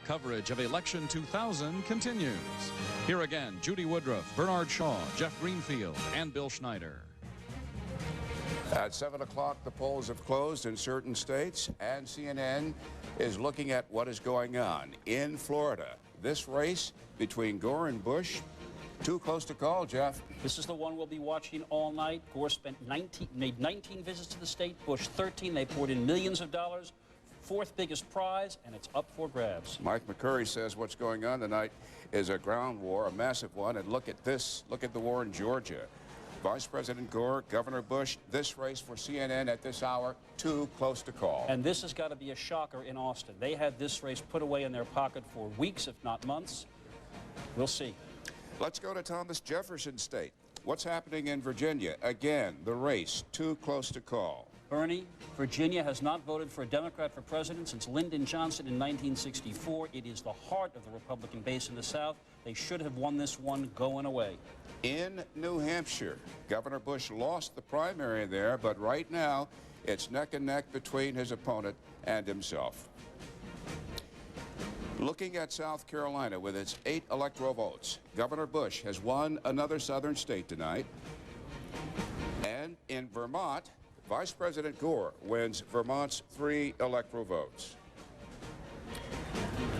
Coverage of Election 2000 continues. Here again, Judy Woodruff, Bernard Shaw, Jeff Greenfield, and Bill Schneider. At 7 o'clock, the polls have closed in certain states, and CNN is looking at what is going on in Florida. This race between Gore and Bush, too close to call, Jeff. This is the one we'll be watching all night. Gore made 19 visits to the state, Bush 13. They poured in millions of dollars. Fourth biggest prize, and it's up for grabs. Mike McCurry says what's going on tonight is a ground war, a massive one, and look at this. Look at the war in Georgia. Vice President Gore, Governor Bush, this race for CNN at this hour, too close to call. And this has got to be a shocker in Austin. They had this race put away in their pocket for weeks, if not months. We'll see. Let's go to Thomas Jefferson State. What's happening in Virginia? Again, the race, too close to call. Bernie, Virginia has not voted for a Democrat for president since Lyndon Johnson in 1964. It is the heart of the Republican base in the South. They should have won this one going away. In New Hampshire, Governor Bush lost the primary there, but right now it's neck and neck between his opponent and himself. Looking at South Carolina with its 8 electoral votes, Governor Bush has won another southern state tonight. And in Vermont, Vice President Gore wins Vermont's 3 electoral votes.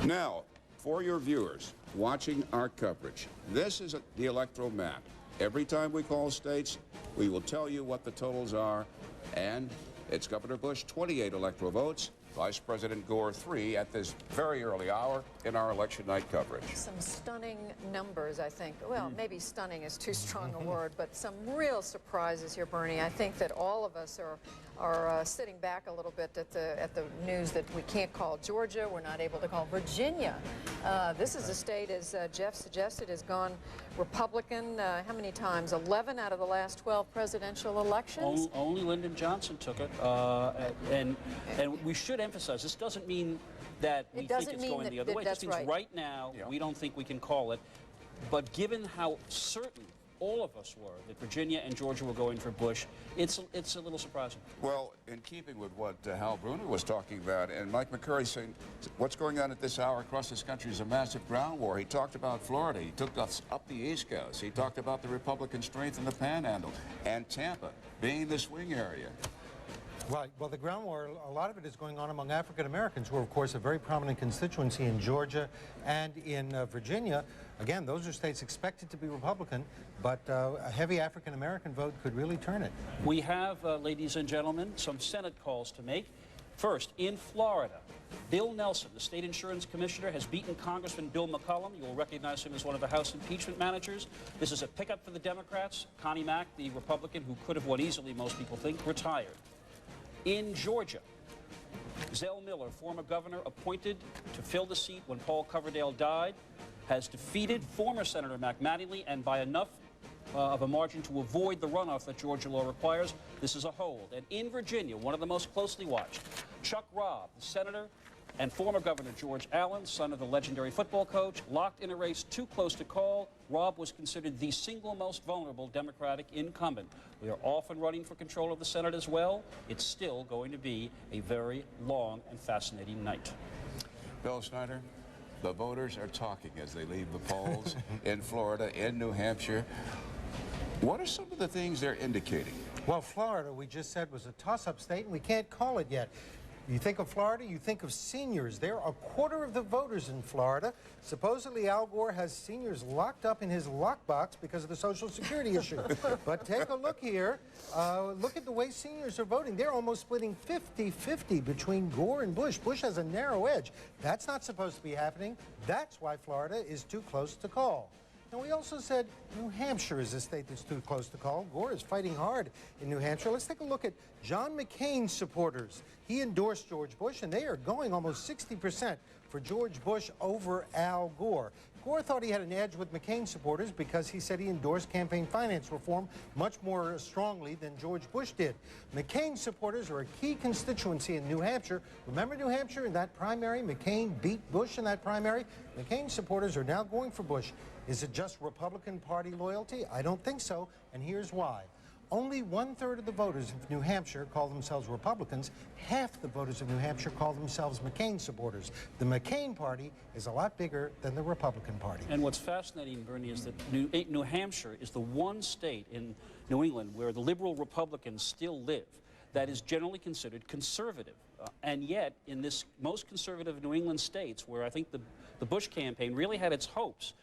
Now, for your viewers watching our coverage, this is the electoral map. Every time we call states, we will tell you what the totals are, and it's Governor Bush 28 electoral votes, Vice President Gore 3 at this very early hour in our election night coverage. Some stunning numbers, I think. Well, maybe stunning is too strong a word, but some real surprises here, Bernie. I think that all of us are sitting back a little bit at the news that we can't call Georgia. We're not able to call Virginia. This is a state, as Jeff suggested, has gone Republican how many times? 11 out of the last 12 presidential elections? Only Lyndon Johnson took it. And we should emphasize, this doesn't mean that we think it's going the other way. It just means right now we don't think we can call it. But given how certain all of us were that Virginia and Georgia were going for Bush, it's a little surprising. Well, in keeping with what Hal Bruner was talking about, and Mike McCurry saying what's going on at this hour across this country is a massive ground war. He talked about Florida. He took us up the East Coast. He talked about the Republican strength in the Panhandle and Tampa being the swing area. Right. Well, the ground war, a lot of it is going on among African Americans, who are, of course, a very prominent constituency in Georgia and in Virginia. Again, those are states expected to be Republican, but a heavy African American vote could really turn it. We have, ladies and gentlemen, some Senate calls to make. First, in Florida, Bill Nelson, the state insurance commissioner, has beaten Congressman Bill McCollum. You will recognize him as one of the House impeachment managers. This is a pickup for the Democrats. Connie Mack, the Republican who could have won easily, most people think, retired. In Georgia, Zell Miller, former governor appointed to fill the seat when Paul Coverdale died, has defeated former Senator Mac Mattingly, and by enough of a margin to avoid the runoff that Georgia law requires. This is a hold. And in Virginia, one of the most closely watched, Chuck Robb, the senator, and former Governor George Allen, son of the legendary football coach, locked in a race too close to call. Robb was considered the single most vulnerable Democratic incumbent. We are often running for control of the Senate as well. It's still going to be a very long and fascinating night. Bill Schneider, the voters are talking as they leave the polls in Florida, in New Hampshire. What are some of the things they're indicating? Well, Florida, we just said, was a toss-up state, and we can't call it yet. You think of Florida, you think of seniors. They're a quarter of the voters in Florida. Supposedly, Al Gore has seniors locked up in his lockbox because of the Social Security issue. But take a look here. Look at the way seniors are voting. They're almost splitting 50-50 between Gore and Bush. Bush has a narrow edge. That's not supposed to be happening. That's why Florida is too close to call. Now, we also said New Hampshire is a state that's too close to call. Gore is fighting hard in New Hampshire. Let's take a look at John McCain's supporters. He endorsed George Bush, and they are going almost 60% for George Bush over Al Gore. Gore thought he had an edge with McCain supporters because he said he endorsed campaign finance reform much more strongly than George Bush did. McCain supporters are a key constituency in New Hampshire. Remember New Hampshire in that primary? McCain beat Bush in that primary. McCain supporters are now going for Bush. Is it just Republican Party loyalty? I don't think so, and here's why. Only 1/3 of the voters of New Hampshire call themselves Republicans. Half the voters of New Hampshire call themselves McCain supporters. The McCain party is a lot bigger than the Republican Party. And what's fascinating, Bernie, is that New Hampshire is the one state in New England where the liberal Republicans still live that is generally considered conservative. And yet, in this most conservative New England states, where I think the Bush campaign really had its hopes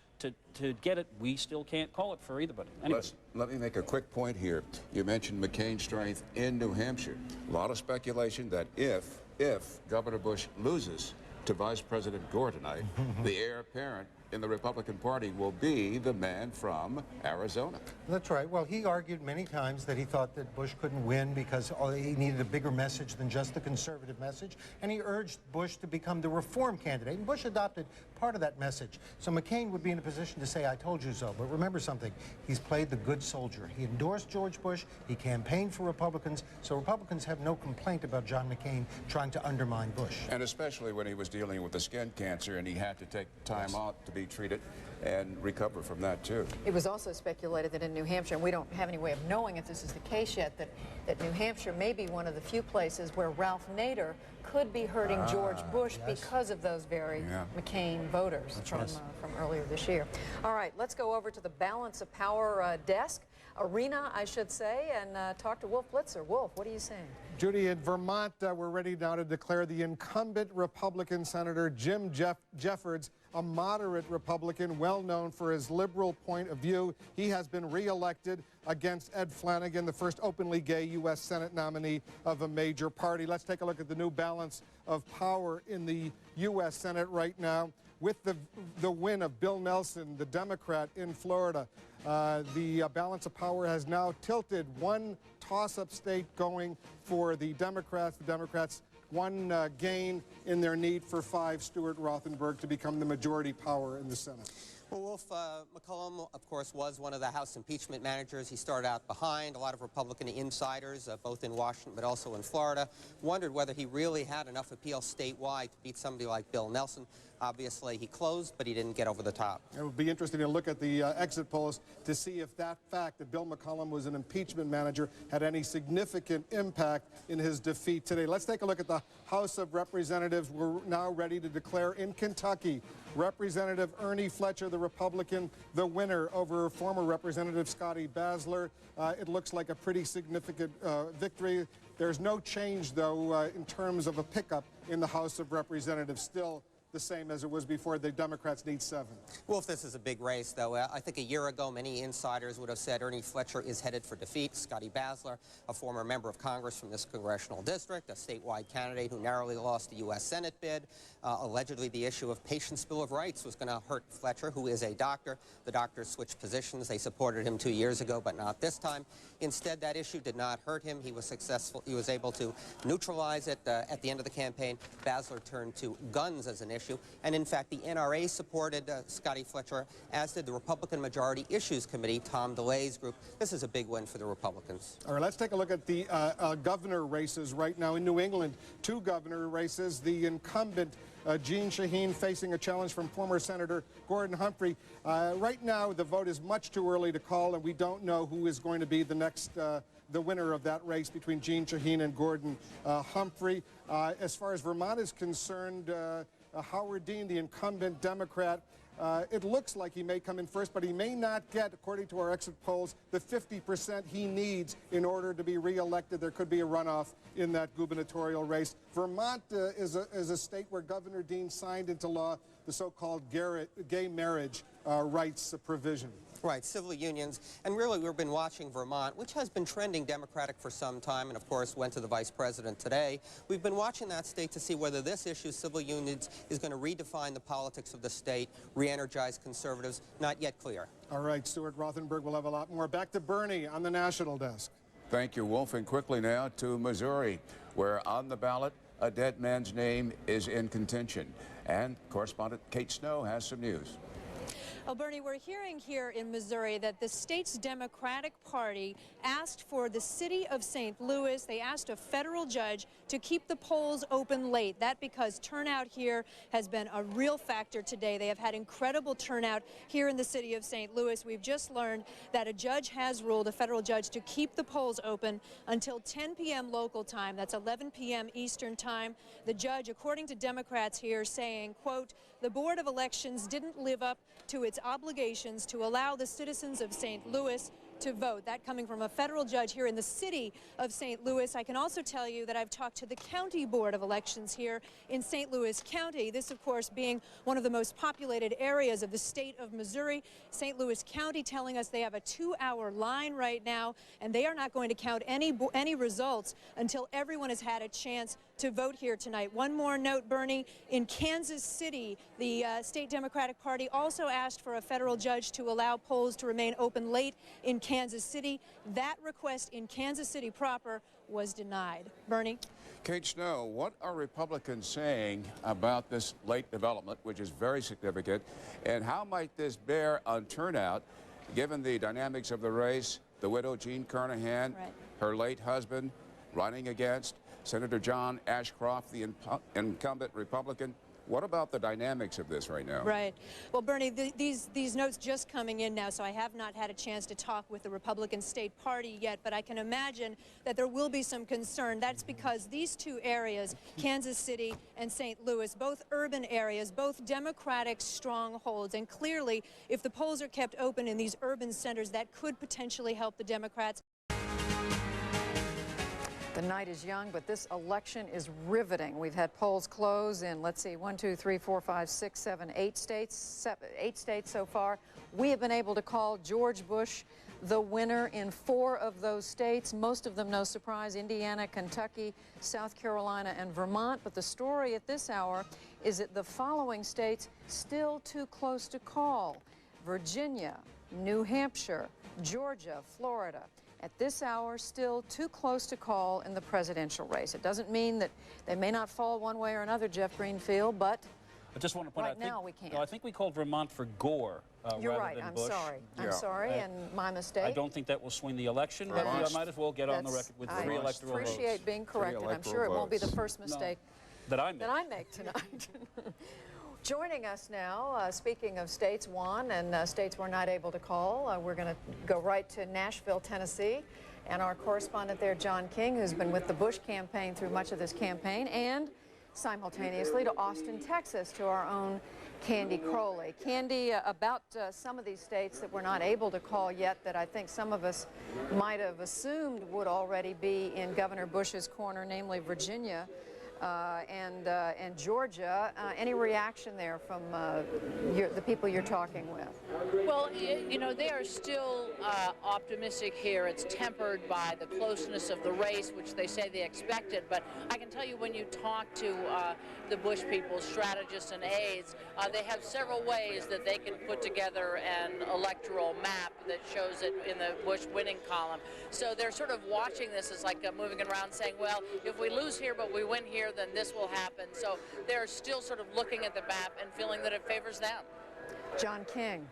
to get it, we still can't call it for either. But anyway. Let me make a quick point here. You mentioned McCain's strength in New Hampshire. A lot of speculation that if Governor Bush loses to Vice President Gore tonight, the heir apparent in the Republican Party will be the man from Arizona. That's right. Well, he argued many times that he thought that Bush couldn't win because he needed a bigger message than just the conservative message, and he urged Bush to become the reform candidate, and Bush adopted part of that message. So McCain would be in a position to say, I told you so. But remember something, he's played the good soldier. He endorsed George Bush, he campaigned for Republicans, so Republicans have no complaint about John McCain trying to undermine Bush. And especially when he was dealing with the skin cancer and he had to take time out to be treated and recover from that too. It was also speculated that in New Hampshire, and we don't have any way of knowing if this is the case yet, that New Hampshire may be one of the few places where Ralph Nader could be hurting George Bush because of those very McCain voters from earlier this year. All right, let's go over to the balance of power desk, arena, I should say, and talk to Wolf Blitzer. Wolf, what are you saying? Judy, in Vermont, we're ready now to declare the incumbent Republican Senator Jim Jeffords a moderate Republican, well known for his liberal point of view. He has been reelected against Ed Flanagan, the first openly gay U.S. Senate nominee of a major party. Let's take a look at the new balance of power in the U.S. Senate right now. With the win of Bill Nelson, the Democrat in Florida, the balance of power has now tilted one toss-up state going for the Democrats. The Democrats one gain in their need for 5 Stuart Rothenberg to become the majority power in the Senate. Well, Wolf, McCollum, of course, was one of the House impeachment managers. He started out behind. A lot of Republican insiders, both in Washington but also in Florida, wondered whether he really had enough appeal statewide to beat somebody like Bill Nelson. Obviously, he closed, but he didn't get over the top. It would be interesting to look at the exit polls to see if that fact that Bill McCollum was an impeachment manager had any significant impact in his defeat today. Let's take a look at the House of Representatives. We're now ready to declare in Kentucky Representative Ernie Fletcher, the Republican, the winner over former Representative Scotty Basler. It looks like a pretty significant victory. There's no change, though, in terms of a pickup in the House of Representatives. Still the same as it was before. The Democrats need 7. Well, if this is a big race, though, I think a year ago many insiders would have said Ernie Fletcher is headed for defeat. Scotty Basler, a former member of Congress from this congressional district, a statewide candidate who narrowly lost the U.S. Senate bid. Allegedly, the issue of Patient's Bill of Rights was going to hurt Fletcher, who is a doctor. The doctors switched positions. They supported him 2 years ago, but not this time. Instead, that issue did not hurt him. He was successful. He was able to neutralize it at the end of the campaign. Basler turned to guns as an issue. And in fact, the NRA supported Scotty Fletcher, as did the Republican Majority Issues Committee, Tom DeLay's group. This is a big win for the Republicans. All right, let's take a look at the governor races right now in New England. 2 governor races. The incumbent Jeanne Shaheen facing a challenge from former Senator Gordon Humphrey. Right now, the vote is much too early to call, and we don't know who is going to be the next the winner of that race between Jeanne Shaheen and Gordon Humphrey. As far as Vermont is concerned, Howard Dean, the incumbent Democrat, it looks like he may come in first, but he may not get, according to our exit polls, the 50% he needs in order to be reelected. There could be a runoff in that gubernatorial race. Vermont is a state where Governor Dean signed into law the so-called gay marriage rights provision. Right, civil unions. And really, we've been watching Vermont, which has been trending Democratic for some time, and of course went to the vice president today. We've been watching that state to see whether this issue, civil unions, is going to redefine the politics of the state, re-energize conservatives. Not yet clear. All right, Stuart Rothenberg will have a lot more. Back to Bernie on the national desk. Thank you, Wolf. And quickly now to Missouri, where on the ballot, a dead man's name is in contention. And correspondent Kate Snow has some news. Well, Bernie, we're hearing here in Missouri that the state's Democratic Party asked for the city of St. Louis, they asked a federal judge to keep the polls open late. That because turnout here has been a real factor today. They have had incredible turnout here in the city of St. Louis. We've just learned that a judge has ruled, a federal judge, to keep the polls open until 10 p.m. local time. That's 11 p.m. Eastern time. The judge, according to Democrats here, saying, quote, the Board of Elections didn't live up to its obligations to allow the citizens of St. Louis to vote. That coming from a federal judge here in the city of St. Louis. I can also tell you that I've talked to the County Board of Elections here in St. Louis County. This, of course, being one of the most populated areas of the state of Missouri. St. Louis County telling us they have a 2-hour line right now, and they are not going to count any results until everyone has had a chance to vote here tonight. One more note, Bernie, in Kansas City, the state Democratic Party also asked for a federal judge to allow polls to remain open late in Kansas City. That request in Kansas City proper was denied. Bernie? Kate Snow, what are Republicans saying about this late development, which is very significant, and how might this bear on turnout, given the dynamics of the race, the widow Jean Carnahan, her late husband running against Senator John Ashcroft, the incumbent Republican? What about the dynamics of this right now? Right. Well, Bernie, these notes just coming in now, so I have not had a chance to talk with the Republican State Party yet, but I can imagine that there will be some concern. That's because these two areas, Kansas City and St. Louis, both urban areas, both Democratic strongholds, and clearly, if the polls are kept open in these urban centers, that could potentially help the Democrats. The night is young, but this election is riveting. We've had polls close in, let's see, 1, 2, 3, 4, 5, 6, 7, 8 states, 8 states so far. We have been able to call George Bush the winner in 4 of those states, most of them, no surprise, Indiana, Kentucky, South Carolina, and Vermont. But the story at this hour is that the following states still too close to call: Virginia, New Hampshire, Georgia, Florida. At this hour, still too close to call in the presidential race. It doesn't mean that they may not fall one way or another, Jeff Greenfield, but I just want to point out, now we can't. No, I think we called Vermont for Gore You're rather right. than I'm Bush. sorry. I'm sorry, and my mistake. I don't think that will swing the election, but I might as well get on the record with 3 electoral votes. I appreciate being corrected. I'm sure it won't be the first mistake that I make tonight. Joining us now, speaking of states won and states we're not able to call, we're going to go right to Nashville, Tennessee, and our correspondent there, John King, who's been with the Bush campaign through much of this campaign, and simultaneously to Austin, Texas, to our own Candy Crowley. Candy, about some of these states that we're not able to call yet that I think some of us might have assumed would already be in Governor Bush's corner, namely Virginia and Georgia. Any reaction there from the people you're talking with? Well, you know, they are still optimistic here. It's tempered by the closeness of the race, which they say they expected. But I can tell you, when you talk to the Bush people, strategists and aides, they have several ways that they can put together an electoral map that shows it in the Bush winning column. So they're sort of watching this as like moving around saying, well, if we lose here but we win here, then this will happen. So they're still sort of looking at the map and feeling that it favors them. John King.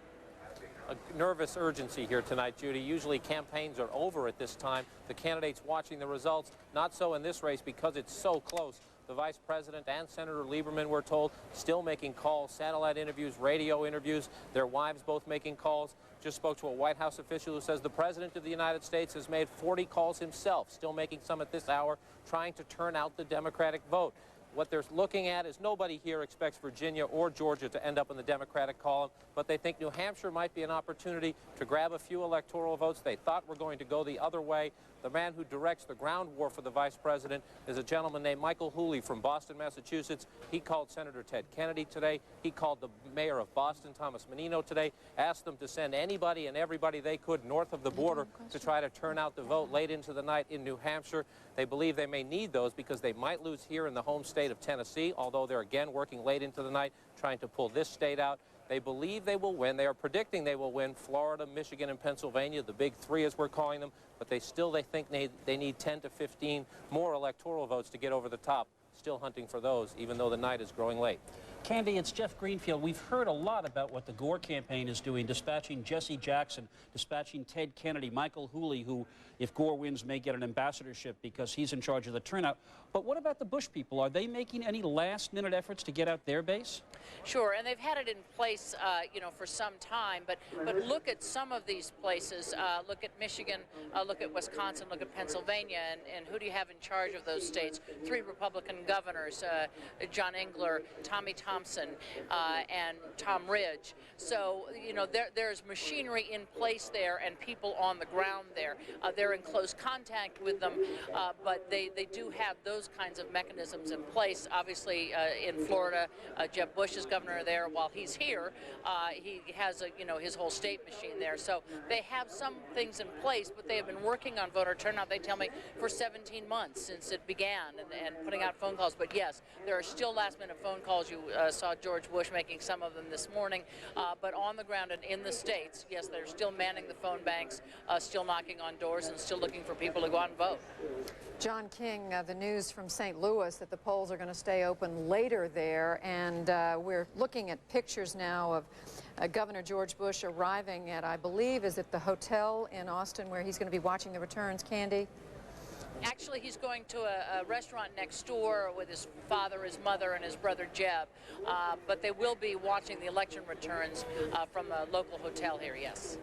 A nervous urgency here tonight, Judy. Usually campaigns are over at this time. The candidates watching the results. Not so in this race because it's so close. The Vice President and Senator Lieberman, we're told, still making calls, satellite interviews, radio interviews, their wives both making calls. Just spoke to a White House official who says the President of the United States has made 40 calls himself, still making some at this hour, trying to turn out the Democratic vote. What they're looking at is nobody here expects Virginia or Georgia to end up in the Democratic column, but they think New Hampshire might be an opportunity to grab a few electoral votes. They thought were going to go the other way. The man who directs the ground war for the vice president is a gentleman named Michael Hooley from Boston, Massachusetts. He called Senator Ted Kennedy today. He called the mayor of Boston, Thomas Menino, today, asked them to send anybody and everybody they could north of the border to try to turn out the vote late into the night in New Hampshire. They believe they may need those because they might lose here in the home state of Tennessee, although they're again working late into the night trying to pull this state out. They believe they will win. They are predicting they will win Florida, Michigan, and Pennsylvania, the big 3 as we're calling them, but they think they need 10 to 15 more electoral votes to get over the top. Still hunting for those, even though the night is growing late. Candy, it's Jeff Greenfield. We've heard a lot about what the Gore campaign is doing, dispatching Jesse Jackson, dispatching Ted Kennedy, Michael Hooley, who, if Gore wins, may get an ambassadorship because he's in charge of the turnout. But what about the Bush people? Are they making any last-minute efforts to get out their base? Sure, and they've had it in place, you know, for some time. But look at some of these places. Look at Michigan, look at Wisconsin, look at Pennsylvania, and who do you have in charge of those states? 3 Republican governors, John Engler, Tommy Thompson, and Tom Ridge. So, you know, there's machinery in place there and people on the ground there. They're in close contact with them, but they do have those kinds of mechanisms in place. Obviously, in Florida, Jeb Bush is governor there. While he's here, he has, you know, his whole state machine there. So they have some things in place, but they have been working on voter turnout, they tell me, for 17 months since it began, and putting out phone calls. But yes, there are still last-minute phone calls. You saw George Bush making some of them this morning, but on the ground and in the states, yes, they're still manning the phone banks, still knocking on doors, and still looking for people to go out and vote. John King, the news from St. Louis that the polls are going to stay open later there, and we're looking at pictures now of Governor George Bush arriving at, I believe, is it the hotel in Austin where he's going to be watching the returns, Candy? Actually, he's going to a restaurant next door with his father, his mother, and his brother Jeb. But they will be watching the election returns from a local hotel here, yes.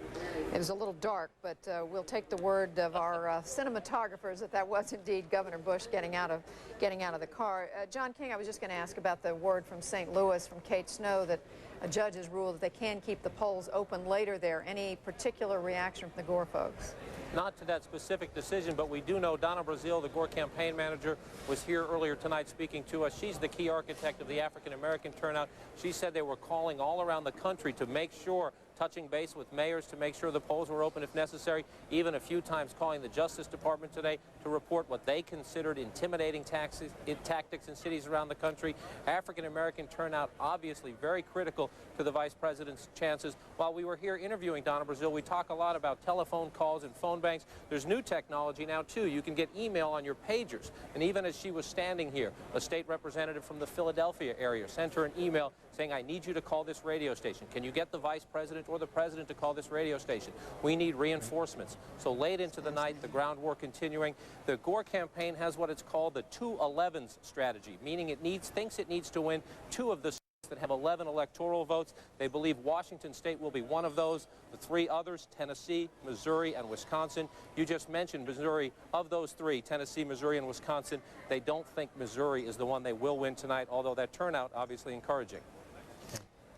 It was a little dark, but we'll take the word of our cinematographers that was indeed Governor Bush getting out of the car. John King, I was just going to ask about the word from St. Louis, from Kate Snow, that a judge has ruled that they can keep the polls open later there. Any particular reaction from the Gore folks? Not to that specific decision, but we do know Donna Brazil, the Gore campaign manager, was here earlier tonight speaking to us. She's the key architect of the African-American turnout. She said they were calling all around the country to make sure, touching base with mayors to make sure the polls were open if necessary, even a few times calling the Justice Department today to report what they considered intimidating tactics in cities around the country. African-American turnout obviously very critical to the vice president's chances. While we were here interviewing Donna Brazil, we talk a lot about telephone calls and phone banks. There's new technology now, too. You can get email on your pagers. And even as she was standing here, a state representative from the Philadelphia area sent her an email saying, I need you to call this radio station. Can you get the vice president or the president to call this radio station? We need reinforcements. So late into the night, the ground war continuing. The Gore campaign has what it's called the 2-11s strategy, meaning it thinks it needs to win 2 of the states that have 11 electoral votes. They believe Washington State will be one of those. The 3 others, Tennessee, Missouri, and Wisconsin. You just mentioned Missouri. Of those 3, Tennessee, Missouri, and Wisconsin, they don't think Missouri is the one they will win tonight, although that turnout obviously encouraging.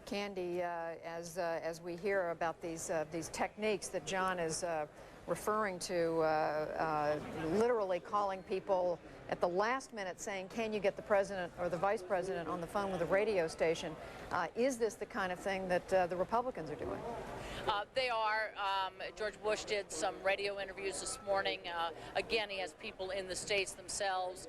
Candy, as we hear about these techniques that John is referring to, literally calling people at the last minute saying, can you get the president or the vice president on the phone with a radio station? Is this the kind of thing that the Republicans are doing? They are. George Bush did some radio interviews this morning. Again, he has people in the states themselves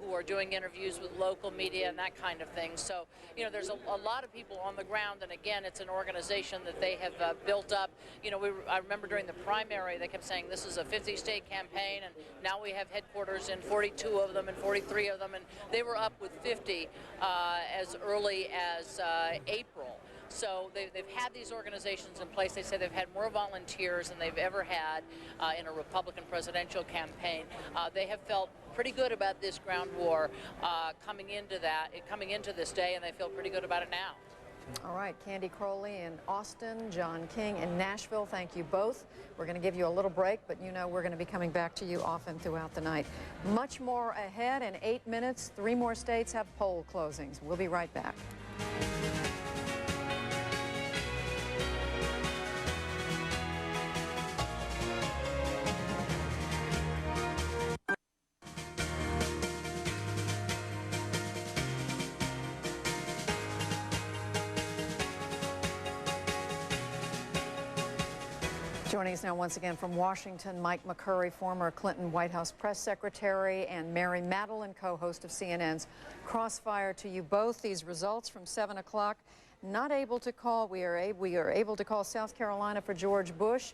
who are doing interviews with local media and that kind of thing. So, you know, there's a lot of people on the ground, and again, it's an organization that they have built up. You know, I remember during the primary, they kept saying this is a 50-state campaign, and now we have headquarters in 42 of them and 43 of them, and they were up with 50 as early as April. So they've had these organizations in place. They say they've had more volunteers than they've ever had in a Republican presidential campaign. They have felt pretty good about this ground war coming into this day, and they feel pretty good about it now. All right, Candy Crowley in Austin, John King in Nashville, thank you both. We're going to give you a little break, but you know we're going to be coming back to you often throughout the night. Much more ahead in 8 minutes. 3 more states have poll closings. We'll be right back. Joining us now once again from Washington, Mike McCurry, former Clinton White House press secretary, and Mary Madeline, co-host of CNN's Crossfire. To you both, these results from 7 o'clock, not able to call. We are able to call South Carolina for George Bush,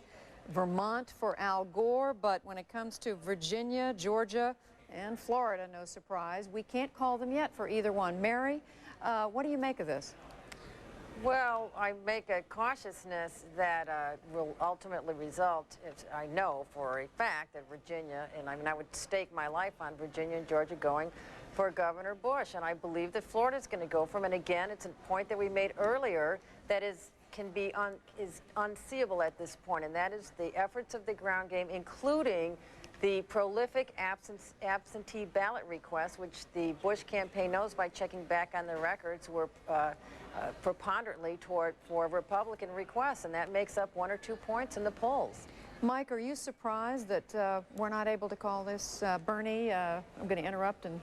Vermont for Al Gore, but when it comes to Virginia, Georgia, and Florida, no surprise, we can't call them yet for either one. Mary, What do you make of this? Well, I make a cautiousness that will ultimately result, if I know for a fact, that Virginia, and I mean, I would stake my life on Virginia and Georgia going for Governor Bush, and I believe that Florida's going to go for him. And again, it's a point that we made earlier that is unseeable at this point, and that is the efforts of the ground game, including the prolific absentee ballot requests, which the Bush campaign knows by checking back on the records, were preponderantly for Republican requests, and that makes up 1 or 2 points in the polls. Mike, are you surprised that we're not able to call this? Bernie, I'm going to interrupt and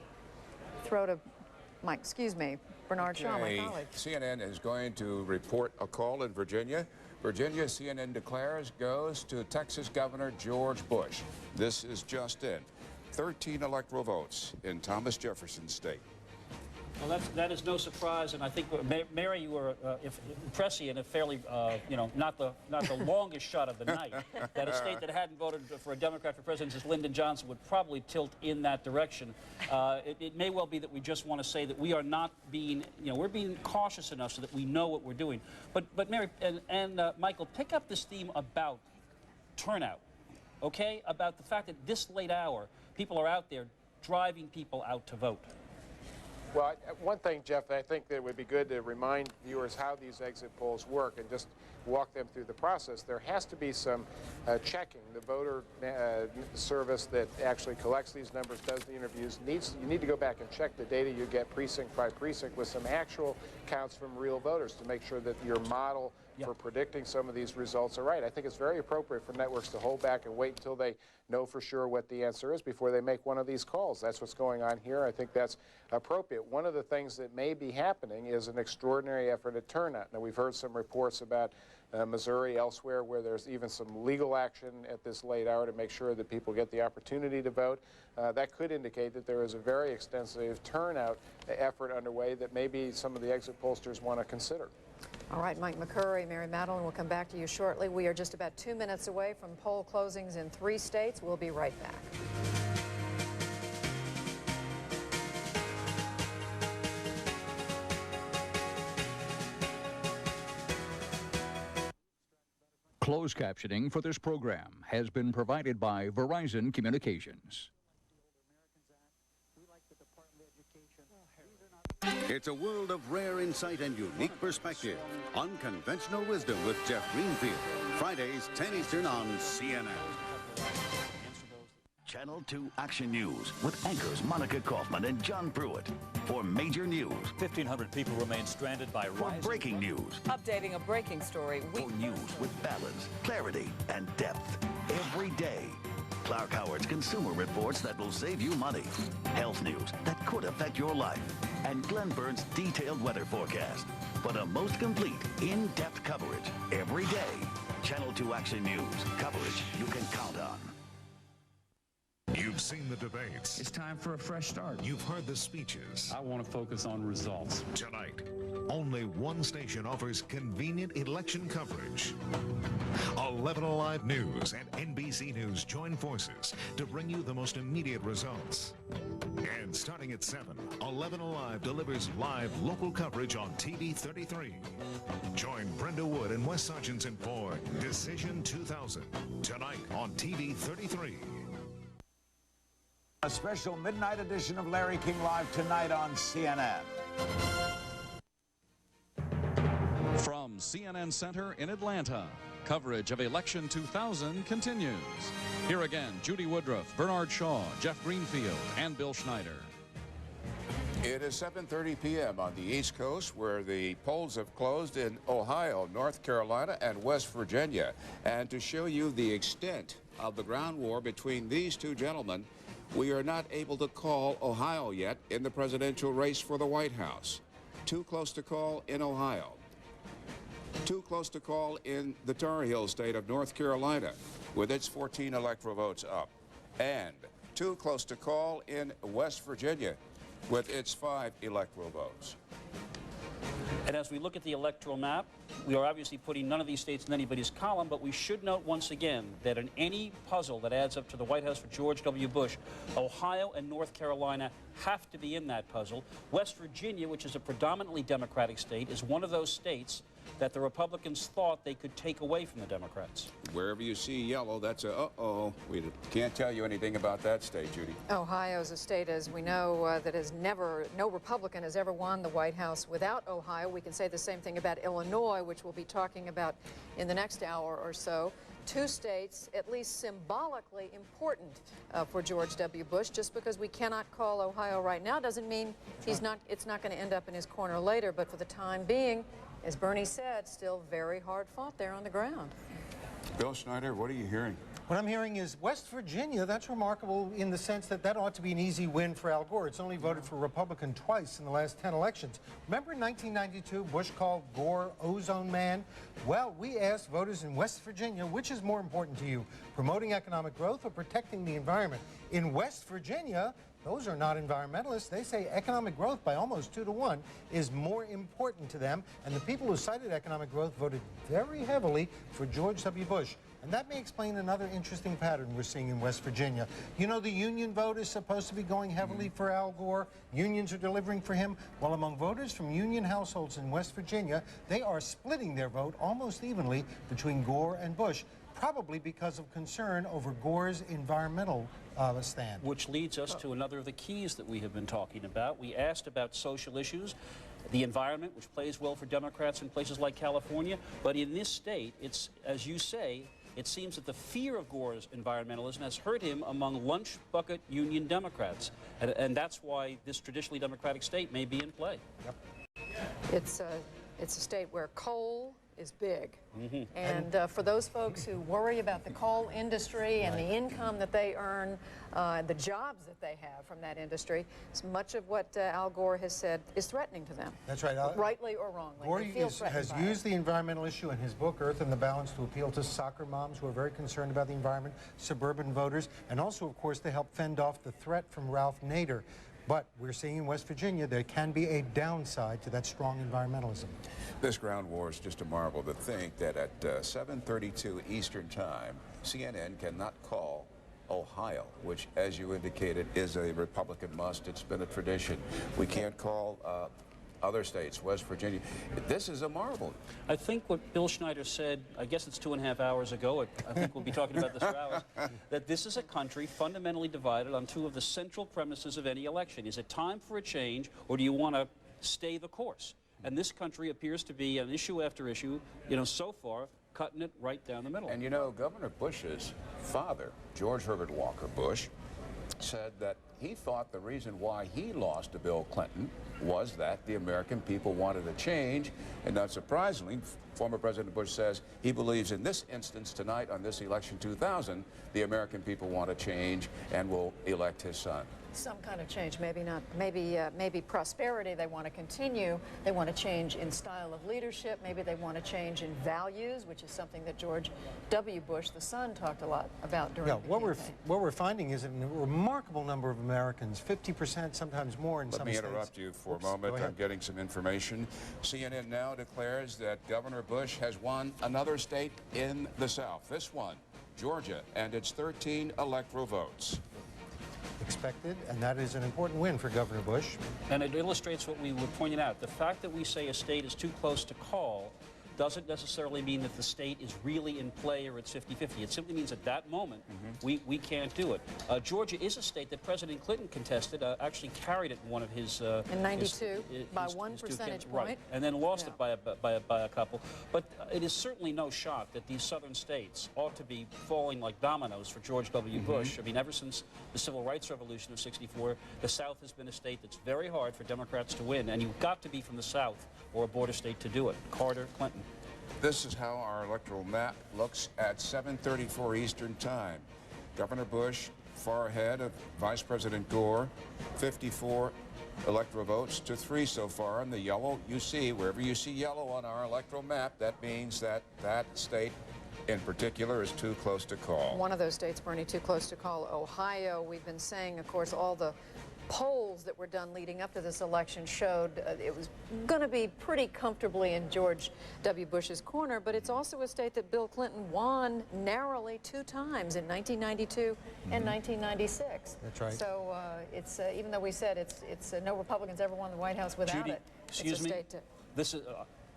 throw to Mike. Excuse me, Bernard Shaw, my colleague. CNN is going to report a call in Virginia. Virginia, CNN declares, goes to Texas Governor George Bush. This is just in. 13 electoral votes in Thomas Jefferson's state. Well, that is no surprise, and I think, Mary, you were prescient, a fairly, not the longest shot of the night. That a state that hadn't voted for a Democrat for president since Lyndon Johnson would probably tilt in that direction. It may well be that we just want to say that we are not being, we're being cautious enough so that we know what we're doing. But Mary and Michael, pick up this theme about turnout, okay? About the fact that this late hour, people are out there driving people out to vote. Well, one thing, Jeff, I think that it would be good to remind viewers how these exit polls work and just walk them through the process. There has to be some checking. The voter service that actually collects these numbers, does the interviews, you need to go back and check the data you get precinct by precinct with some actual counts from real voters to make sure that your model for predicting some of these results are right. I think it's very appropriate for networks to hold back and wait until they know for sure what the answer is before they make one of these calls. That's what's going on here. I think that's appropriate. One of the things that may be happening is an extraordinary effort at turnout. Now, we've heard some reports about Missouri, elsewhere, where there's even some legal action at this late hour to make sure that people get the opportunity to vote. That could indicate that there is a very extensive turnout effort underway that maybe some of the exit pollsters want to consider. All right, Mike McCurry, Mary Madeline, we'll come back to you shortly. We are just about 2 minutes away from poll closings in 3 states. We'll be right back. Closed captioning for this program has been provided by Verizon Communications. It's a world of rare insight and unique perspective. Unconventional Wisdom with Jeff Greenfield. Fridays, 10 Eastern on CNN. Channel 2 Action News with anchors Monica Kaufman and John Pruitt. For major news. 1,500 people remain stranded by rising. For breaking news. Updating a breaking story. For news with balance, clarity, and depth. Every day. Clark Howard's consumer reports that will save you money. Health news that could affect your life. And Glenn Burns' detailed weather forecast. But a most complete, in-depth coverage every day. Channel 2 Action News. Coverage you can count on. You've seen the debates. It's time for a fresh start. You've heard the speeches. I want to focus on results. Tonight, only one station offers convenient election coverage. 11 Alive News and NBC News join forces to bring you the most immediate results. And starting at 7, 11 Alive delivers live local coverage on TV 33. Join Brenda Wood and Wes Sargentson for Decision 2000, tonight on TV 33. A special midnight edition of Larry King Live tonight on CNN. From CNN Center in Atlanta, coverage of Election 2000 continues. Here again, Judy Woodruff, Bernard Shaw, Jeff Greenfield, and Bill Schneider. It is 7:30 p.m. on the East Coast, where the polls have closed in Ohio, North Carolina, and West Virginia. And to show you the extent of the ground war between these two gentlemen, we are not able to call Ohio yet in the presidential race for the White House. Too close to call in Ohio. Too close to call in the Tar Heel state of North Carolina, with its 14 electoral votes up. And too close to call in West Virginia, with its 5 electoral votes. And as we look at the electoral map, we are obviously putting none of these states in anybody's column, but we should note once again that in any puzzle that adds up to the White House for George W. Bush, Ohio and North Carolina have to be in that puzzle. West Virginia, which is a predominantly Democratic state, is one of those states that the Republicans thought they could take away from the Democrats. Wherever you see yellow, that's a uh-oh. We can't tell you anything about that state, Judy. Ohio is a state, as we know, that has never, no Republican has ever won the White House without Ohio. We can say the same thing about Illinois, which we'll be talking about in the next hour or so. Two states, at least symbolically important for George W. Bush. Just because we cannot call Ohio right now doesn't mean it's not going to end up in his corner later. But for the time being, as Bernie said, still very hard fought there on the ground. Bill Schneider, what are you hearing? What I'm hearing is West Virginia, that's remarkable in the sense that that ought to be an easy win for Al Gore. It's only voted for Republican twice in the last 10 elections. Remember in 1992, Bush called Gore ozone man? Well, we asked voters in West Virginia, which is more important to you, promoting economic growth or protecting the environment? In West Virginia, those are not environmentalists. They say economic growth by almost 2-to-1 is more important to them. And the people who cited economic growth voted very heavily for George W. Bush. And that may explain another interesting pattern we're seeing in West Virginia. You know, the union vote is supposed to be going heavily for Al Gore. Unions are delivering for him. Well, among voters from union households in West Virginia, they are splitting their vote almost evenly between Gore and Bush, probably because of concern over Gore's environmental stand. Which leads us to another of the keys that we have been talking about. We asked about social issues, the environment, which plays well for Democrats in places like California. But in this state, it's, as you say, it seems that the fear of Gore's environmentalism has hurt him among lunch bucket union Democrats. And that's why this traditionally Democratic state may be in play. Yep. It's a state where coal is big. And for those folks who worry about the coal industry and the income that they earn, the jobs that they have from that industry, much of what Al Gore has said is threatening to them. That's right. Rightly or wrongly. Gore has used the environmental issue in his book, Earth and the Balance, to appeal to soccer moms who are very concerned about the environment, suburban voters, and also, of course, to help fend off the threat from Ralph Nader. But we're seeing in West Virginia there can be a downside to that strong environmentalism. This ground war is just a marvel to think that at 7:32 Eastern Time, CNN cannot call Ohio, which, as you indicated, is a Republican must. It's been a tradition. We can't call other states, West Virginia. This is a marvel. I think what Bill Schneider said, I guess it's 2.5 hours ago, I think we'll be talking about this for hours, that this is a country fundamentally divided on two of the central premises of any election. Is it time for a change, or do you want to stay the course? And this country appears to be, on issue after issue, you know, so far, cutting it right down the middle. And you know, Governor Bush's father, George Herbert Walker Bush, said that he thought the reason why he lost to Bill Clinton was that the American people wanted a change. And not surprisingly, former President Bush says he believes in this instance tonight on this election 2000, the American people want a change and will elect his son. Some kind of change, maybe not, maybe prosperity they want to continue. They want to change in style of leadership. Maybe they want to change in values, which is something that George W. Bush, the son, talked a lot about during the campaign. What we're finding is a remarkable number of Americans, 50%, sometimes more in some states. Let me interrupt you for a moment. I'm getting some information. CNN now declares that Governor Bush has won another state in the South. This one, Georgia, and its 13 electoral votes. Expected, and that is an important win for Governor Bush. And it illustrates what we were pointing out. The fact that we say a state is too close to call doesn't necessarily mean that the state is really in play or it's 50-50. It simply means at that moment we can't do it. Georgia is a state that President Clinton contested, actually carried it in one of his... in 92, by 1 percentage point. Right, and then lost it by a couple. But it is certainly no shock that these southern states ought to be falling like dominoes for George W. Bush. I mean, ever since the Civil Rights Revolution of '64, the South has been a state that's very hard for Democrats to win, and you've got to be from the South or a border state to do it. Carter, Clinton. This is how our electoral map looks at 7:34 Eastern Time. Governor Bush far ahead of Vice President Gore, 54 electoral votes to 3 so far. And the yellow, you see, wherever you see yellow on our electoral map, that means that that state in particular is too close to call. One of those states, Bernie, too close to call. Ohio, we've been saying, of course, all the polls that were done leading up to this election showed it was going to be pretty comfortably in George W. Bush's corner, but it's also a state that Bill Clinton won narrowly 2 times in 1992 and 1996. That's right. So it's even though we said it's no Republicans ever won the White House without Judy, it. excuse me. This is.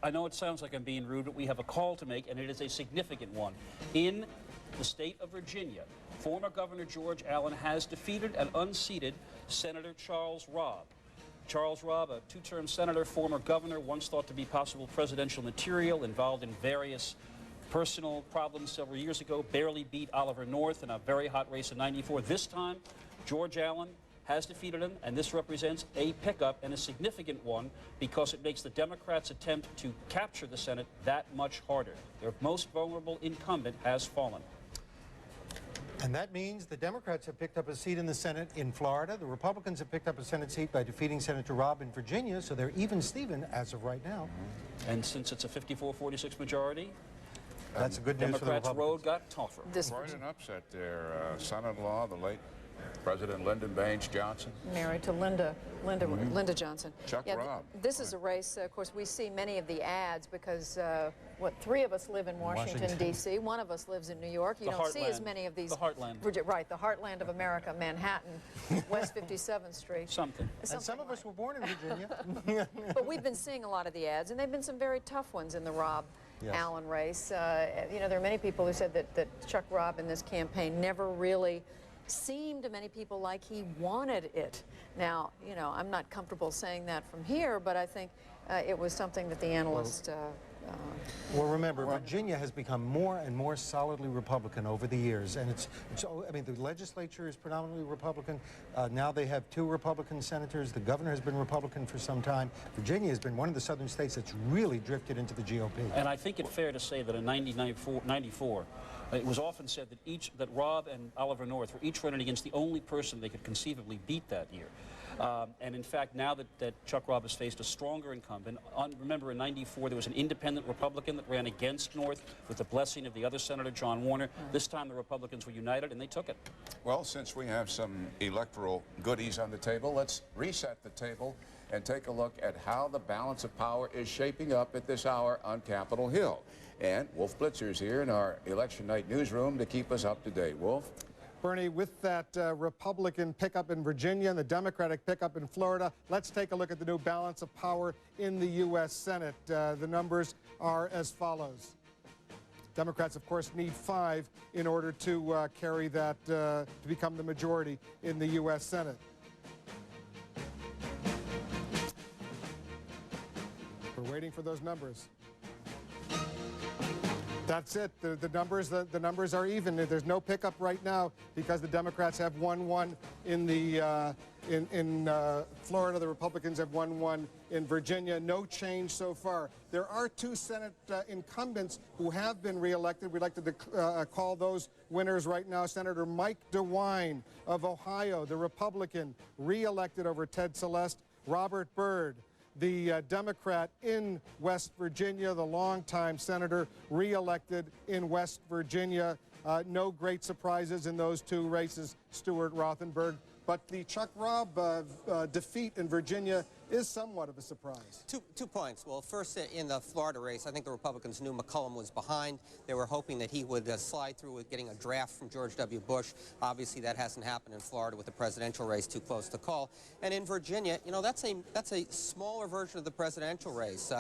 I know it sounds like I'm being rude, but we have a call to make, and it is a significant one. In the state of Virginia, former Governor George Allen has defeated and unseated Senator Charles Robb. Charles Robb, a 2-term senator, former governor, once thought to be possible presidential material, involved in various personal problems several years ago, barely beat Oliver North in a very hot race in '94. This time, George Allen has defeated him, and this represents a pickup, and a significant one, because it makes the Democrats' attempt to capture the Senate that much harder. Their most vulnerable incumbent has fallen. And that means the Democrats have picked up a seat in the Senate in Florida. The Republicans have picked up a Senate seat by defeating Senator Robb in Virginia, so they're even Steven as of right now. And since it's a 54-46 majority, that's a good news for the Democrats' road got tougher. Quite an upset there. Son-in-law, the late President Lyndon Baines Johnson. Married to Linda Johnson. Chuck Robb. This is a race, of course, we see many of the ads because, 3 of us live in Washington, D.C. 1 of us lives in New York. You don't see as many of these. The heartland. Right, the heartland of America, Manhattan, West 57th Street. Something. And some of us were born in Virginia. But we've been seeing a lot of the ads, and they've been some very tough ones in the Robb Allen race. You know, there are many people who said that Chuck Robb in this campaign never really seemed to many people like he wanted it. Now, you know, I'm not comfortable saying that from here, but I think it was something that the analysts... Well, remember, Virginia has become more and more solidly Republican over the years, and I mean, the legislature is predominantly Republican. Now they have 2 Republican senators. The governor has been Republican for some time. Virginia has been one of the southern states that's really drifted into the GOP. And I think it's fair to say that in 1994, it was often said that Robb and Oliver North were each running against the only person they could conceivably beat that year. And in fact, now that Chuck Robb has faced a stronger incumbent, remember in '94 there was an independent Republican that ran against North with the blessing of the other Senator John Warner. This time the Republicans were united and they took it. Well, since we have some electoral goodies on the table, let's reset the table and take a look at how the balance of power is shaping up at this hour on Capitol Hill. And Wolf Blitzer's here in our election night newsroom to keep us up to date. Wolf? Bernie, with that Republican pickup in Virginia and the Democratic pickup in Florida, let's take a look at the new balance of power in the U.S. Senate. The numbers are as follows. Democrats, of course, need 5 in order to carry that, to become the majority in the U.S. Senate. We're waiting for those numbers. That's it. The numbers are even. There's no pickup right now because the Democrats have won 1 in the in Florida. The Republicans have won 1 in Virginia. No change so far. There are 2 Senate incumbents who have been reelected. We'd like to call those winners right now. Senator Mike DeWine of Ohio, the Republican, reelected over Ted Celeste. Robert Byrd, the Democrat in West Virginia, the longtime senator, reelected in West Virginia. No great surprises in those 2 races, Stuart Rothenberg. But the Chuck Robb defeat in Virginia is somewhat of a surprise. Two points. Well, first, in the Florida race, I think the Republicans knew McCollum was behind. They were hoping that he would slide through with getting a draft from George W. Bush. Obviously, that hasn't happened in Florida with the presidential race too close to call. And in Virginia, you know, that's a smaller version of the presidential race.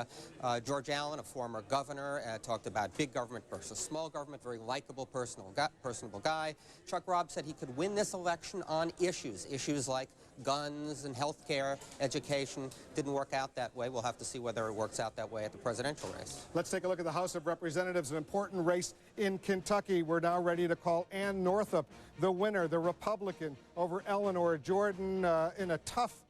George Allen, a former governor, talked about big government versus small government, very likable, personable guy. Chuck Robb said he could win this election on issues like guns and health care, education. Didn't work out that way. We'll have to see whether it works out that way at the presidential race. Let's take a look at the House of Representatives, an important race in Kentucky. We're now ready to call Ann Northup the winner, the Republican, over Eleanor Jordan in a tough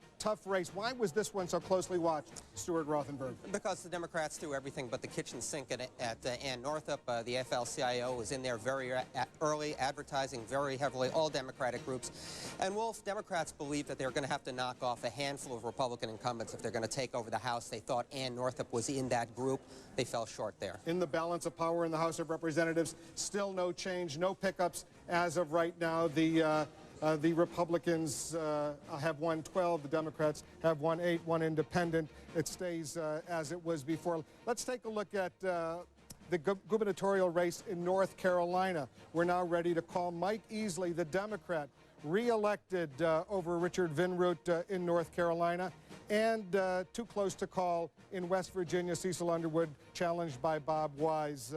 race. Why was this one so closely watched, Stuart Rothenberg? Because the Democrats threw everything but the kitchen sink at Ann Northup. The AFL-CIO was in there very early, advertising very heavily, all Democratic groups. And Wolf, Democrats believe that they're going to have to knock off a handful of Republican incumbents if they're going to take over the House. They thought Ann Northup was in that group. They fell short there. In the balance of power in the House of Representatives, still no change, no pickups as of right now. The The Republicans have won 12. The Democrats have won 8, one independent. It stays as it was before. Let's take a look at the gubernatorial race in North Carolina. We're now ready to call Mike Easley, the Democrat, re-elected over Richard Vinroot in North Carolina, and too close to call in West Virginia, Cecil Underwood, challenged by Bob Wise.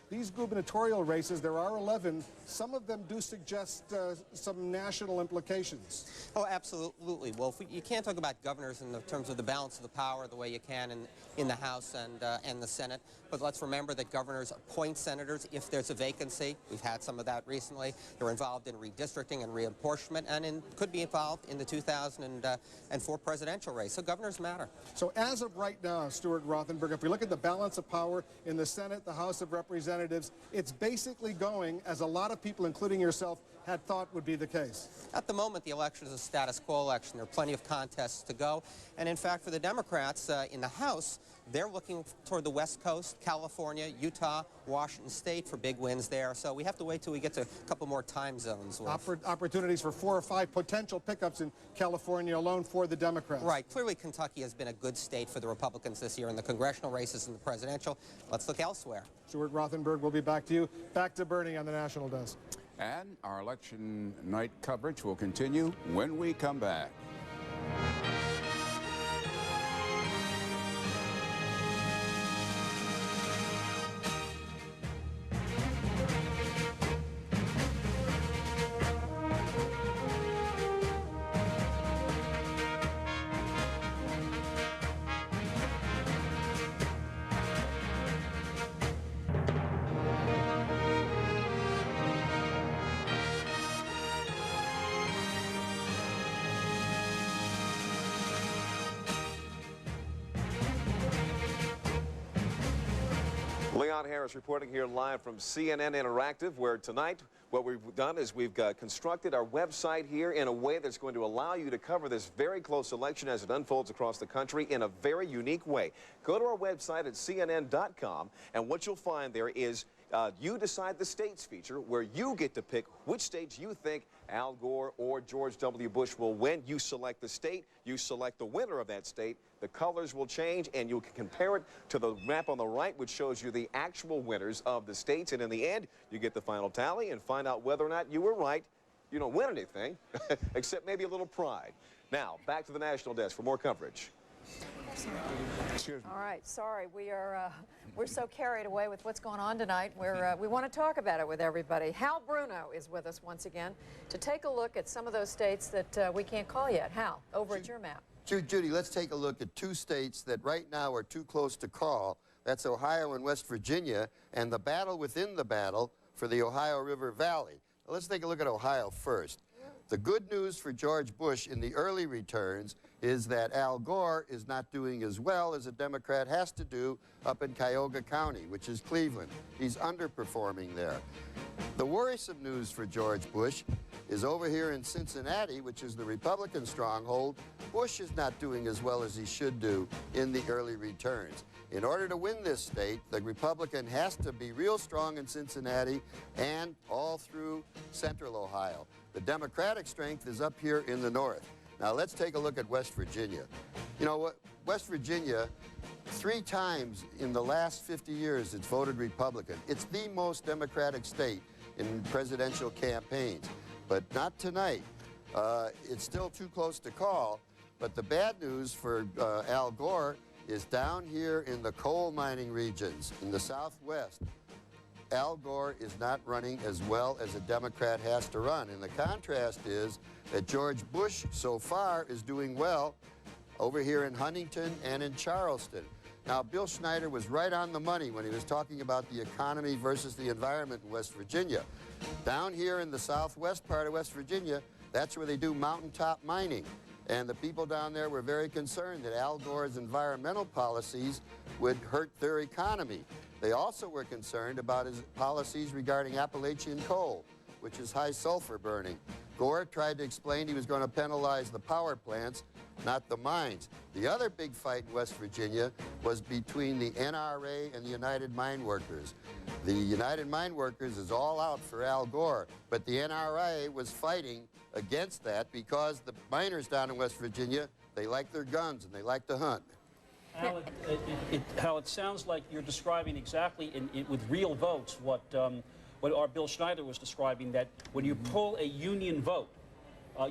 These gubernatorial races, there are 11. Some of them do suggest some national implications. Oh, absolutely. Well, you can't talk about governors in terms of the balance of the power the way you can in the House and the Senate. But let's remember that governors appoint senators if there's a vacancy. We've had some of that recently. They're involved in redistricting and reapportionment, and could be involved in the 2004 presidential race. So governors matter. So as of right now, Stuart Rothenberg, if we look at the balance of power in the Senate, the House of Representatives, it's basically going as a lot of people, including yourself, had thought would be the case. At the moment, the election is a status quo election. There are plenty of contests to go. And in fact, for the Democrats in the House, they're looking toward the West Coast, California, Utah, Washington State for big wins there. So we have to wait till we get to a couple more time zones. Opportunities for 4 or 5 potential pickups in California alone for the Democrats. Right. Clearly, Kentucky has been a good state for the Republicans this year in the congressional races and the presidential. Let's look elsewhere. Stuart Rothenberg, we'll be back to you. Back to Bernie on the National Desk. And our election night coverage will continue when we come back. Leon Harris reporting here live from CNN Interactive, where tonight what we've done is we've constructed our website here in a way that's going to allow you to cover this very close election as it unfolds across the country in a very unique way. Go to our website at CNN.com, and what you'll find there is You Decide the States feature, where you get to pick which states you think Al Gore or George W. Bush will win. You select the state, you select the winner of that state, the colors will change, and you can compare it to the map on the right, which shows you the actual winners of the states, and in the end, you get the final tally and find out whether or not you were right. You don't win anything, except maybe a little pride. Now, back to the National Desk for more coverage. All right, sorry, we're so carried away with what's going on tonight. We want to talk about it with everybody. Hal Bruno is with us once again to take a look at some of those states that we can't call yet. Hal, over at your map. Judy, let's take a look at 2 states that right now are too close to call. That's Ohio and West Virginia, and the battle within the battle for the Ohio River Valley. Now, let's take a look at Ohio first. The good news for George Bush in the early returns is that Al Gore is not doing as well as a Democrat has to do up in Cuyahoga County, which is Cleveland. He's underperforming there. The worrisome news for George Bush is over here in Cincinnati, which is the Republican stronghold. Bush is not doing as well as he should do in the early returns. In order to win this state, the Republican has to be real strong in Cincinnati and all through central Ohio. The Democratic strength is up here in the north. Now let's take a look at West Virginia. You know what? West Virginia, 3 times in the last 50 years, it's voted Republican. It's the most Democratic state in presidential campaigns, but not tonight. It's still too close to call, but the bad news for Al Gore is down here in the coal mining regions in the Southwest. Al Gore is not running as well as a Democrat has to run. And the contrast is that George Bush so far is doing well over here in Huntington and in Charleston. Now, Bill Schneider was right on the money when he was talking about the economy versus the environment in West Virginia. Down here in the southwest part of West Virginia, that's where they do mountaintop mining. And the people down there were very concerned that Al Gore's environmental policies would hurt their economy. They also were concerned about his policies regarding Appalachian coal, which is high sulfur burning. Gore tried to explain he was going to penalize the power plants, not the mines. The other big fight in West Virginia was between the NRA and the United Mine Workers. The United Mine Workers is all out for Al Gore, but the NRA was fighting against that because the miners down in West Virginia, they like their guns and they like to hunt. Hal, it sounds like you're describing exactly with real votes what our Bill Schneider was describing, that when you pull a union vote,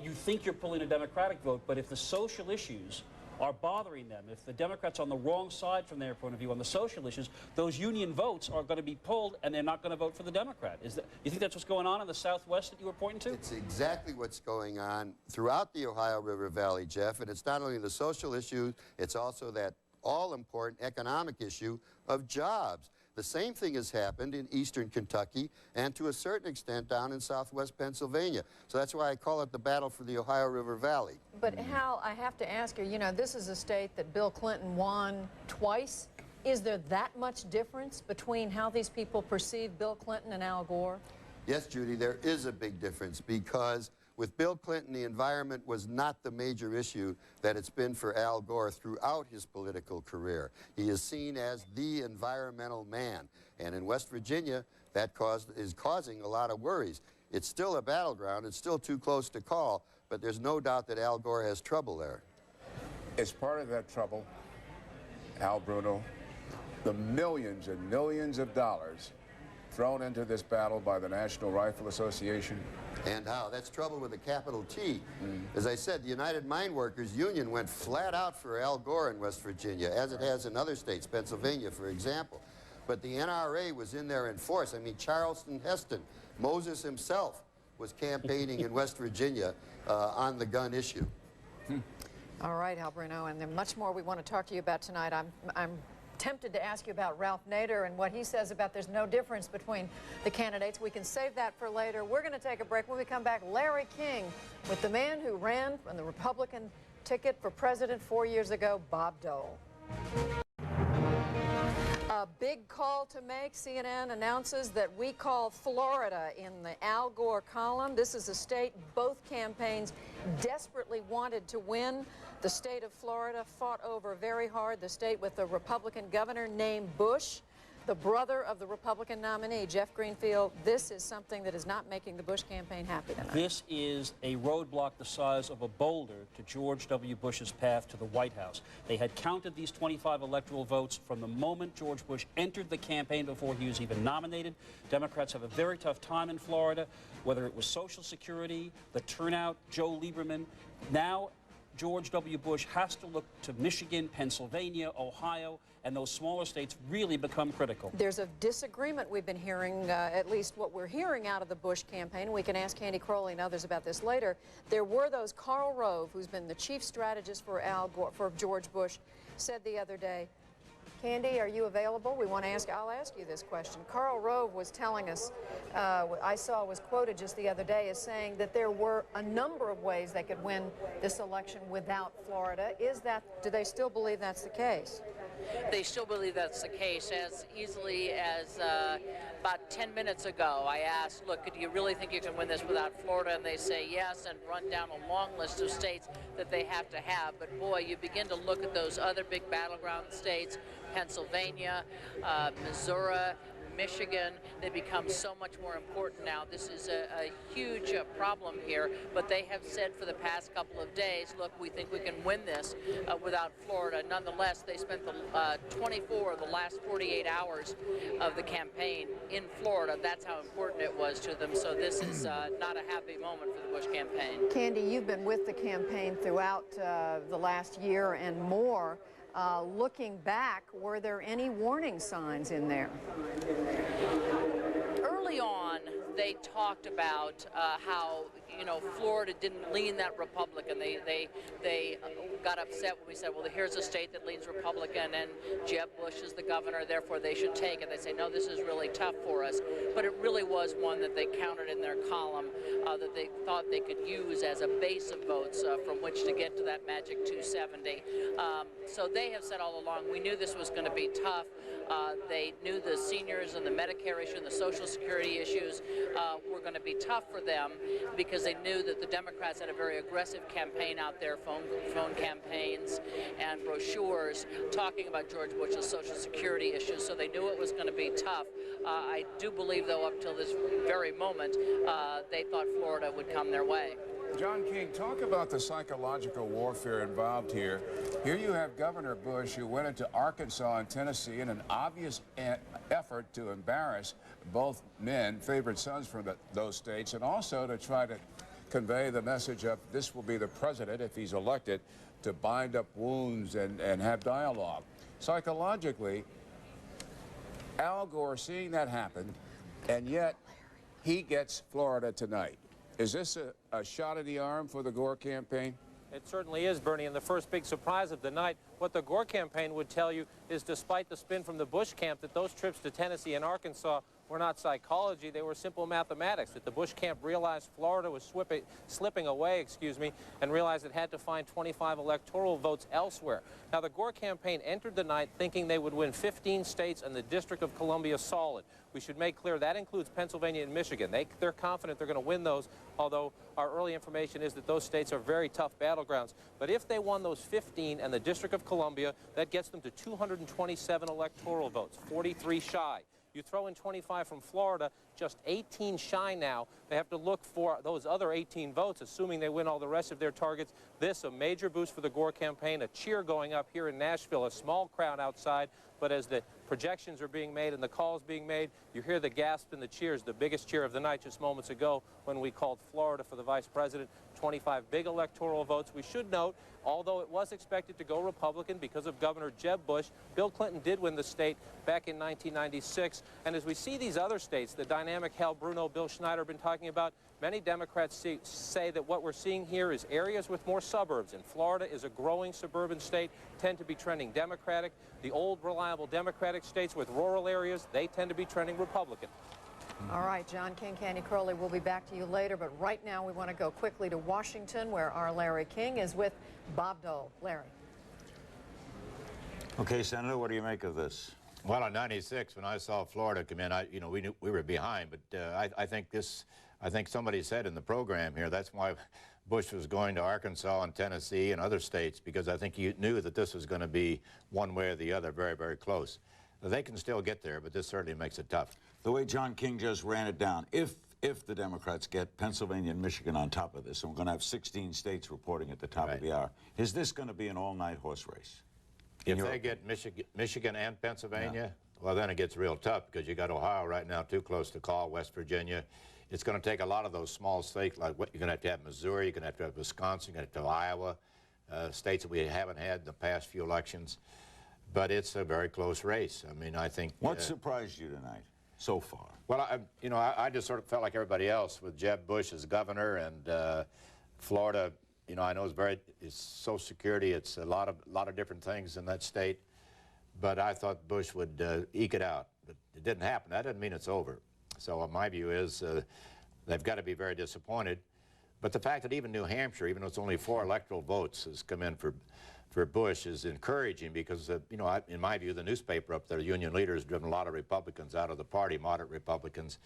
you think you're pulling a Democratic vote, but if the social issues are bothering them, if the Democrats are on the wrong side from their point of view on the social issues, those union votes are going to be pulled and they're not going to vote for the Democrat. You think that's what's going on in the Southwest that you were pointing to? It's exactly what's going on throughout the Ohio River Valley, Jeff, and it's not only the social issue, it's also that all-important economic issue of jobs. The same thing has happened in eastern Kentucky and to a certain extent down in southwest Pennsylvania. So that's why I call it the battle for the Ohio River Valley. But Hal, I have to ask you, you know, this is a state that Bill Clinton won twice. Is there that much difference between how these people perceive Bill Clinton and Al Gore? Yes, Judy, there is a big difference because with Bill Clinton, the environment was not the major issue that it's been for Al Gore throughout his political career. He is seen as the environmental man. And in West Virginia, that is causing a lot of worries. It's still a battleground. It's still too close to call, but there's no doubt that Al Gore has trouble there. As part of that trouble, Al Bruno, the millions and millions of dollars thrown into this battle by the National Rifle Association. And how? That's trouble with a capital T. As I said, the United Mine Workers Union went flat out for Al Gore in West Virginia, as it has in other states, Pennsylvania, for example. But the NRA was in there in force. I mean, Charleston Heston, Moses himself, was campaigning in West Virginia on the gun issue. All right, Al Bruno, and there's much more we want to talk to you about tonight. I'm tempted to ask you about Ralph Nader and what he says about there's no difference between the candidates. We can save that for later. We're going to take a break. When we come back, Larry King with the man who ran on the Republican ticket for president 4 years ago, Bob Dole. A big call to make. CNN announces that we call Florida in the Al Gore column. This is a state both campaigns desperately wanted to win. The state of Florida fought over very hard, the state with a Republican governor named Bush, the brother of the Republican nominee, Jeff Greenfield. This is something that is not making the Bush campaign happy tonight. This is a roadblock the size of a boulder to George W. Bush's path to the White House. They had counted these 25 electoral votes from the moment George Bush entered the campaign before he was even nominated. Democrats have a very tough time in Florida, whether it was Social Security, the turnout, Joe Lieberman. Now, George W. Bush has to look to Michigan, Pennsylvania, Ohio, and those smaller states really become critical. There's a disagreement we've been hearing, at least what we're hearing out of the Bush campaign. We can ask Candy Crowley and others about this later. There were those. Karl Rove, who's been the chief strategist for Al Gore, for George Bush, said the other day, Candy, are you available? I'll ask you this question. Karl Rove was telling us, was quoted just the other day as saying that there were a number of ways they could win this election without Florida. Do they still believe that's the case? They still believe that's the case. As easily as about 10 minutes ago, I asked, look, do you really think you can win this without Florida? And they say yes, and run down a long list of states that they have to have. But boy, you begin to look at those other big battleground states, Pennsylvania, Missouri, Michigan. They become so much more important now. This is a huge problem here, but they have said for the past couple of days, look, we think we can win this without Florida. Nonetheless, they spent the 24 of the last 48 hours of the campaign in Florida. That's how important it was to them. So this is not a happy moment for the Bush campaign. Candy, you've been with the campaign throughout the last year and more. Looking back, were there any warning signs in there? Early on, they talked about how, Florida didn't lean that Republican. They got upset when we said, well, here's a state that leans Republican and Jeb Bush is the governor, therefore they should take it. They say, no, this is really tough for us. But it really was one that they counted in their column that they thought they could use as a base of votes from which to get to that magic 270. So they have said all along, we knew this was going to be tough. They knew the seniors and the Medicare issue and the Social Security issues were going to be tough for them because they knew that the Democrats had a very aggressive campaign out there, phone campaign. campaigns and brochures talking about George Bush's Social Security issues, so they knew it was going to be tough. I do believe, though, up till this very moment, they thought Florida would come their way. John King, talk about the psychological warfare involved here. Here you have Governor Bush, who went into Arkansas and Tennessee in an obvious effort to embarrass both men, favorite sons from those states, and also to try to convey the message of this will be the president, if he's elected, to bind up wounds and have dialogue. Psychologically, Al Gore seeing that happen, and yet he gets Florida tonight. Is this a shot in the arm for the Gore campaign? It certainly is, Bernie, and the first big surprise of the night, what the Gore campaign would tell you is, despite the spin from the Bush camp, that those trips to Tennessee and Arkansas were not psychology, they were simple mathematics, that the Bush camp realized Florida was slipping away, and realized it had to find 25 electoral votes elsewhere. Now, the Gore campaign entered the night thinking they would win 15 states and the District of Columbia solid. We should make clear that includes Pennsylvania and Michigan. They're confident they're going to win those, although our early information is that those states are very tough battlegrounds. But if they won those 15 and the District of Columbia, that gets them to 227 electoral votes, 43 shy. You throw in 25 from Florida, just 18 shy now. They have to look for those other 18 votes, assuming they win all the rest of their targets. This, a major boost for the Gore campaign, a cheer going up here in Nashville, a small crowd outside, but as the projections are being made and the calls being made, you hear the gasp and the cheers, the biggest cheer of the night just moments ago when we called Florida for the vice president. 25 big electoral votes. We should note, although it was expected to go Republican because of Governor Jeb Bush, Bill Clinton did win the state back in 1996. And as we see these other states, the dynamic Hal Bruno, Bill Schneider have been talking about, many Democrats say that what we're seeing here is areas with more suburbs. And Florida is a growing suburban state, tend to be trending Democratic. The old, reliable Democratic states with rural areas, they tend to be trending Republican. All right, John King, Candy Crowley, we'll be back to you later, but right now we want to go quickly to Washington, where our Larry King is with Bob Dole. Larry. Okay, Senator, what do you make of this? Well, in '96, when I saw Florida come in, we knew we were behind, but I think somebody said in the program here, that's why Bush was going to Arkansas and Tennessee and other states, because I think he knew that this was going to be one way or the other, very, very close. They can still get there, but this certainly makes it tough. The way John King just ran it down, if the Democrats get Pennsylvania and Michigan on top of this, and we're going to have 16 states reporting at the top of the hour, is this going to be an all-night horse race? If they get Michigan and Pennsylvania, well, then it gets real tough, because you got Ohio right now too close to call, West Virginia. It's going to take a lot of those small states, like what you're going to have Missouri, you're going to have Wisconsin, you're going to have Iowa, states that we haven't had in the past few elections. But it's a very close race. I mean, I think... What surprised you tonight, so far? Well, I just sort of felt like everybody else with Jeb Bush as governor, and Florida, I know it's Social Security, it's a lot of different things in that state, but I thought Bush would eke it out. But it didn't happen. That doesn't mean it's over. So my view is they've got to be very disappointed. But the fact that even New Hampshire, even though it's only 4 electoral votes, has come in for Bush is encouraging, because, in my view, the newspaper up there, the union leader, has driven a lot of Republicans out of the party, moderate Republicans.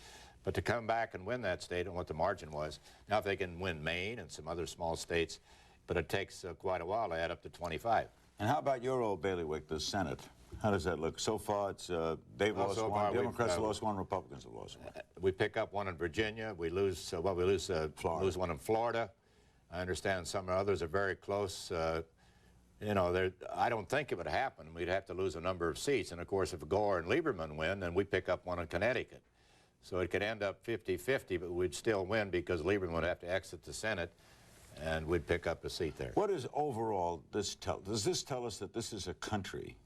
But to come back and win that state and what the margin was, now if they can win Maine and some other small states, but it takes quite a while to add up to 25. And how about your old bailiwick, the Senate? How does that look? So far, it's they've lost one, Democrats have lost one, Republicans have lost one. We pick up one in Virginia. We lose, lose one in Florida. I understand some others are very close. I don't think it would happen. We'd have to lose a number of seats. And, of course, if Gore and Lieberman win, then we pick up one in Connecticut. So it could end up 50-50, but we'd still win, because Lieberman would have to exit the Senate, and we'd pick up a seat there. What is overall this tell? Does this tell us that this is a country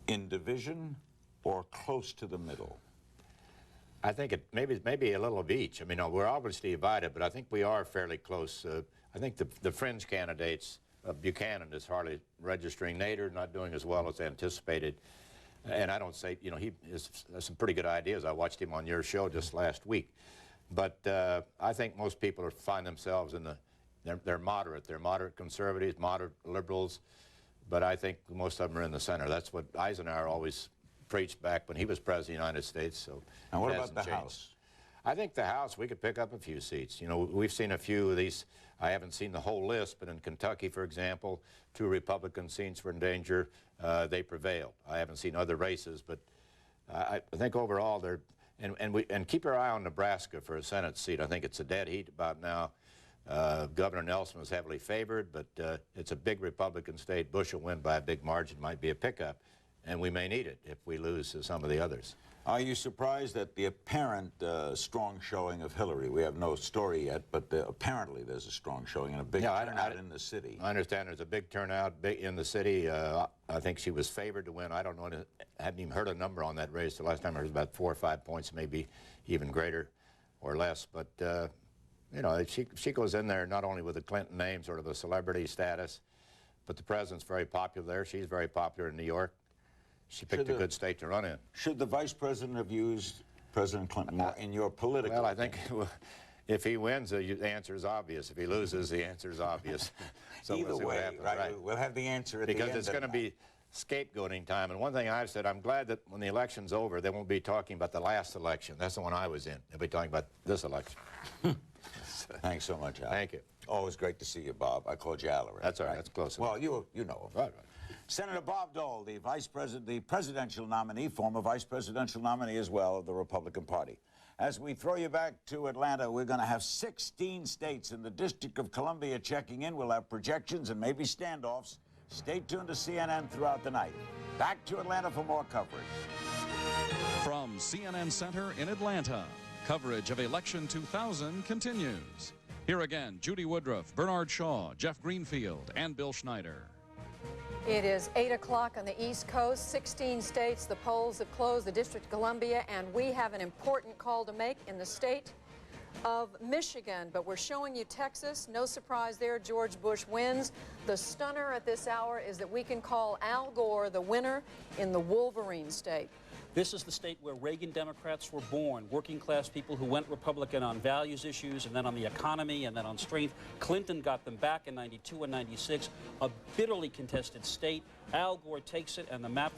in division or close to the middle? I think it maybe a little of each. I mean, we're obviously divided, but I think we are fairly close. I think the fringe candidates... Buchanan is hardly registering. Nader not doing as well as anticipated. And I don't say, he has some pretty good ideas. I watched him on your show just last week. But I think most people find themselves in they're moderate. They're moderate conservatives, moderate liberals. But I think most of them are in the center. That's what Eisenhower always preached back when he was president of the United States. So and what about the House? I think the House, we could pick up a few seats. You know, we've seen a few of these. I haven't seen the whole list, but in Kentucky, for example, 2 Republican seats were in danger. They prevailed. I haven't seen other races, but I think overall they're, and keep your eye on Nebraska for a Senate seat. I think it's a dead heat about now. Governor Nelson was heavily favored, but it's a big Republican state. Bush will win by a big margin. Might be a pickup, and we may need it if we lose to some of the others. Are you surprised at the apparent strong showing of Hillary? We have no story yet, but apparently there's a strong showing and a big turnout in the city. I understand there's a big turnout in the city. I think she was favored to win. I don't know. I haven't even heard a number on that race. The last time I heard it was about 4 or 5 points, maybe even greater or less. But you know, she goes in there not only with the Clinton name, sort of a celebrity status, but the president's very popular there. She's very popular in New York. She picked a good state to run in. Should the vice president have used President Clinton more in your political? Well, I think if he wins, the answer is obvious. If he loses, the answer is obvious. So Either we'll see way, what happens, right? We'll have the answer at the end. Because it's going to be scapegoating time. And one thing I've said, I'm glad that when the election's over, they won't be talking about the last election. That's the one I was in. They'll be talking about this election. Thanks so much, Al. Thank you. Always great to see you, Bob. I called you Al already. That's all right. That's close enough. Well, you know him. Right. Senator Bob Dole, the presidential nominee, former vice presidential nominee as well of the Republican Party. As we throw you back to Atlanta, we're going to have 16 states in the District of Columbia checking in. We'll have projections and maybe standoffs. Stay tuned to CNN throughout the night. Back to Atlanta for more coverage. From CNN Center in Atlanta, coverage of Election 2000 continues. Here again, Judy Woodruff, Bernard Shaw, Jeff Greenfield, and Bill Schneider. It is 8 o'clock on the East Coast, 16 states. The polls have closed, the District of Columbia, and we have an important call to make in the state of Michigan. But we're showing you Texas. No surprise there, George Bush wins. The stunner at this hour is that we can call Al Gore the winner in the Wolverine state. This is the state where Reagan Democrats were born, working-class people who went Republican on values issues and then on the economy and then on strength. Clinton got them back in '92 and '96, a bitterly contested state. Al Gore takes it, and the map